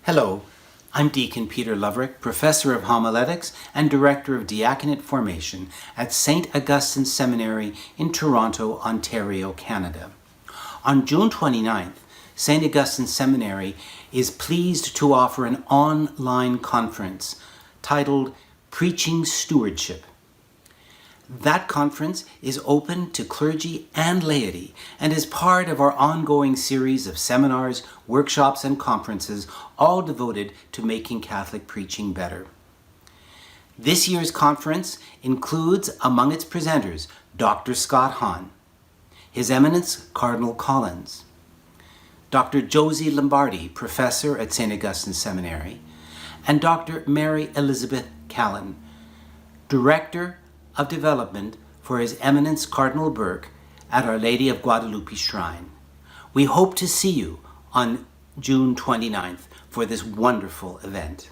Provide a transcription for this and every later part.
Hello, I'm Deacon Peter Loverick, Professor of Homiletics and Director of Diaconate Formation at St. Augustine Seminary in Toronto, Ontario, Canada. On June 29th, St. Augustine Seminary is pleased to offer an online conference titled Preaching Stewardship. That conference is open to clergy and laity and is part of our ongoing series of seminars, workshops, and conferences, all devoted to making Catholic preaching better. This year's conference includes among its presenters Dr. Scott Hahn, His Eminence Cardinal Collins, Dr. Josie Lombardi, Professor at St. Augustine Seminary, and Dr. Mary Elizabeth Callan, Director of Development for His Eminence Cardinal Burke at Our Lady of Guadalupe Shrine. We hope to see you on June 29th for this wonderful event.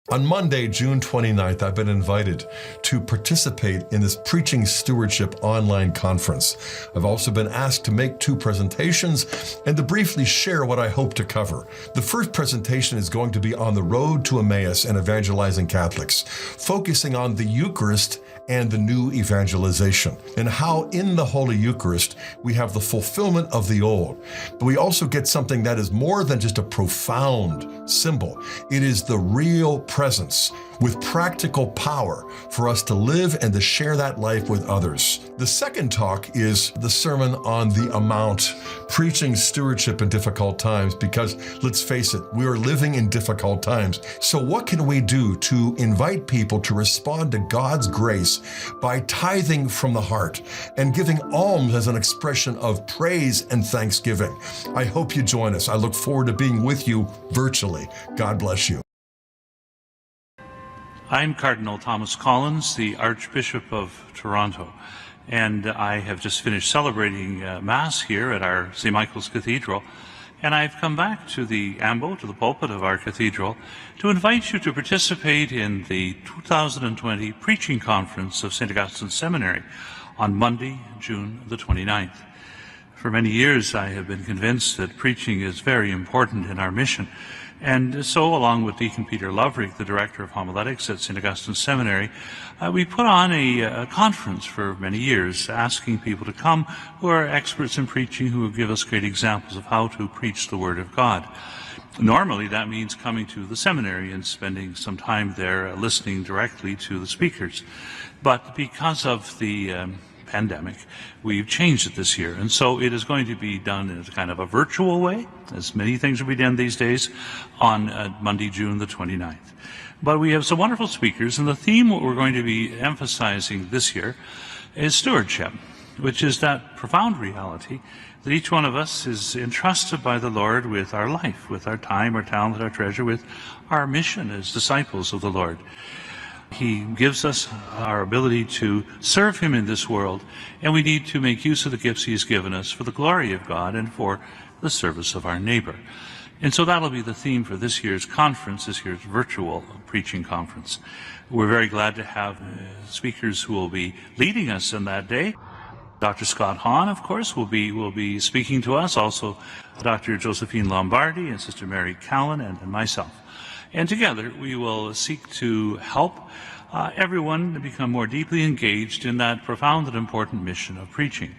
On Monday, June 29th, I've been invited to participate in this Preaching Stewardship online conference. I've also been asked to make 2 presentations and to briefly share what I hope to cover. The first presentation is going to be on the road to Emmaus and evangelizing Catholics, focusing on the Eucharist and the new evangelization, and how in the Holy Eucharist we have the fulfillment of the old. But we also get something that is more than just a profound symbol. It is the real presence with practical power for us to live and to share that life with others. The second talk is the sermon on the amount, preaching stewardship in difficult times, because let's face it, we are living in difficult times. So what can we do to invite people to respond to God's grace by tithing from the heart and giving alms as an expression of praise and thanksgiving? I hope you join us. I look forward to being with you virtually. God bless you. I'm Cardinal Thomas Collins, the Archbishop of Toronto, and I have just finished celebrating Mass here at our St. Michael's Cathedral, and I've come back to the ambo, to the pulpit of our cathedral, to invite you to participate in the 2020 Preaching Conference of St. Augustine Seminary on Monday, June the 29th. For many years I have been convinced that preaching is very important in our mission. And so, along with Deacon Peter Loverick, the Director of Homiletics at St. Augustine Seminary, we put on a conference for many years, asking people to come who are experts in preaching, who will give us great examples of how to preach the Word of God. Normally, that means coming to the seminary and spending some time there listening directly to the speakers. But because of the pandemic, we've changed it this year, and so it is going to be done in a kind of a virtual way, as many things will be done these days, on Monday, June the 29th. But we have some wonderful speakers, and the theme what we're going to be emphasizing this year is stewardship, which is that profound reality that each one of us is entrusted by the Lord with our life, with our time, our talent, our treasure, with our mission as disciples of the Lord. He gives us our ability to serve Him in this world, and we need to make use of the gifts He has given us for the glory of God and for the service of our neighbor. And so that'll be the theme for this year's conference, this year's virtual preaching conference. We're very glad to have speakers who will be leading us in that day. Dr. Scott Hahn, of course, will be speaking to us, also Dr. Josephine Lombardi and Sister Mary Callan and myself. And together we will seek to help everyone to become more deeply engaged in that profound and important mission of preaching.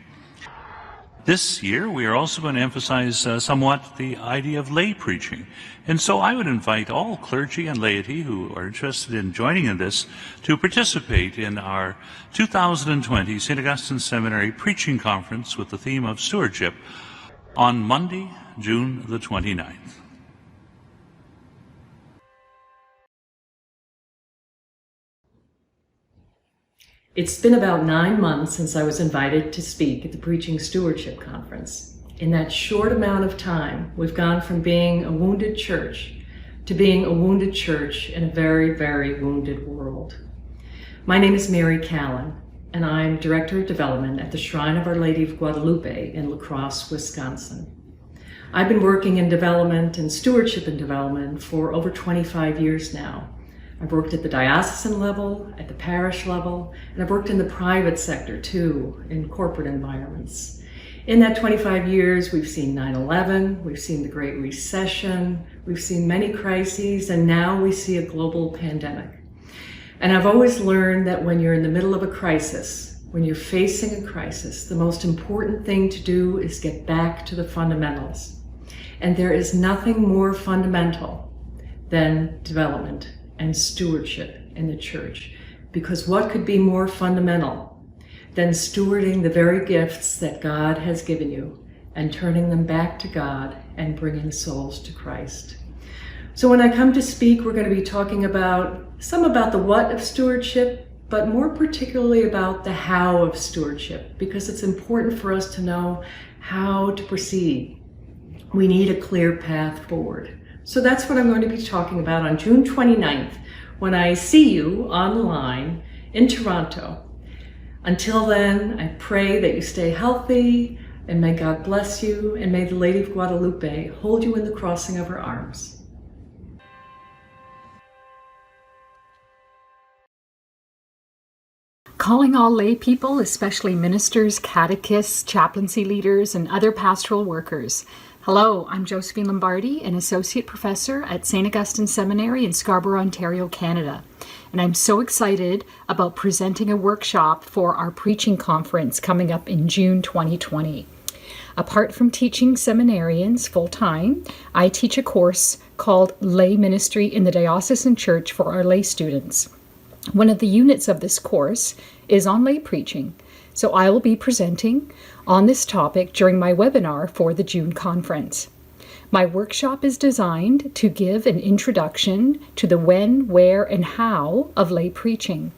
This year we are also going to emphasize somewhat the idea of lay preaching. And so I would invite all clergy and laity who are interested in joining in this to participate in our 2020 St. Augustine Seminary Preaching Conference with the theme of stewardship on Monday, June the 29th. It's been about 9 months since I was invited to speak at the Preaching Stewardship Conference. In that short amount of time, we've gone from being a wounded church to being a wounded church in a very, very wounded world. My name is Mary Callan, and I'm Director of Development at the Shrine of Our Lady of Guadalupe in La Crosse, Wisconsin. I've been working in development and stewardship in development for over 25 years now. I've worked at the diocesan level, at the parish level, and I've worked in the private sector too, in corporate environments. In that 25 years, we've seen 9/11, we've seen the Great Recession, we've seen many crises, and now we see a global pandemic. And I've always learned that when you're in the middle of a crisis, when you're facing a crisis, the most important thing to do is get back to the fundamentals. And there is nothing more fundamental than development and stewardship in the church. Because what could be more fundamental than stewarding the very gifts that God has given you and turning them back to God and bringing souls to Christ? So when I come to speak, we're going to be talking about the what of stewardship, but more particularly about the how of stewardship, because it's important for us to know how to proceed. We need a clear path forward. So that's what I'm going to be talking about on June 29th when I see you online in Toronto. Until then, I pray that you stay healthy, and may God bless you, and may the Lady of Guadalupe hold you in the crossing of her arms. Calling all lay people, especially ministers, catechists, chaplaincy leaders, and other pastoral workers. Hello, I'm Josephine Lombardi, an Associate Professor at St. Augustine Seminary in Scarborough, Ontario, Canada. And I'm so excited about presenting a workshop for our preaching conference coming up in June 2020. Apart from teaching seminarians full-time, I teach a course called Lay Ministry in the Diocesan Church for our lay students. One of the units of this course is on lay preaching, so I will be presenting on this topic during my webinar for the June conference. My workshop is designed to give an introduction to the when, where, and how of lay preaching.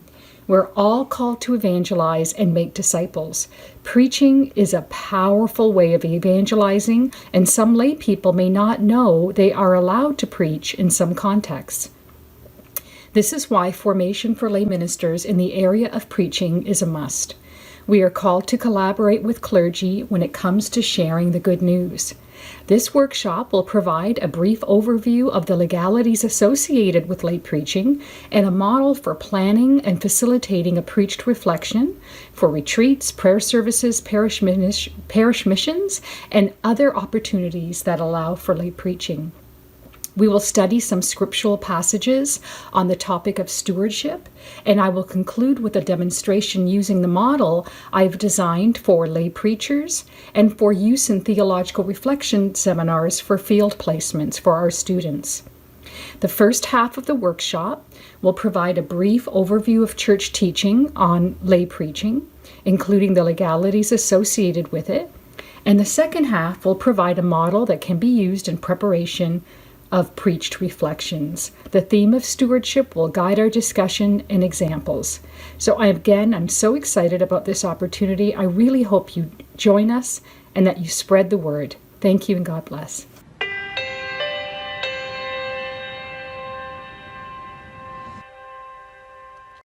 We're all called to evangelize and make disciples. Preaching is a powerful way of evangelizing, and some lay people may not know they are allowed to preach in some contexts. This is why formation for lay ministers in the area of preaching is a must. We are called to collaborate with clergy when it comes to sharing the good news. This workshop will provide a brief overview of the legalities associated with lay preaching and a model for planning and facilitating a preached reflection for retreats, prayer services, parish missions, and other opportunities that allow for lay preaching. We will study some scriptural passages on the topic of stewardship, and I will conclude with a demonstration using the model I've designed for lay preachers and for use in theological reflection seminars for field placements for our students. The first half of the workshop will provide a brief overview of church teaching on lay preaching, including the legalities associated with it, and the second half will provide a model that can be used in preparation of preached reflections. The theme of stewardship will guide our discussion and examples. So I'm so excited about this opportunity. I really hope you join us and that you spread the word. Thank you and God bless.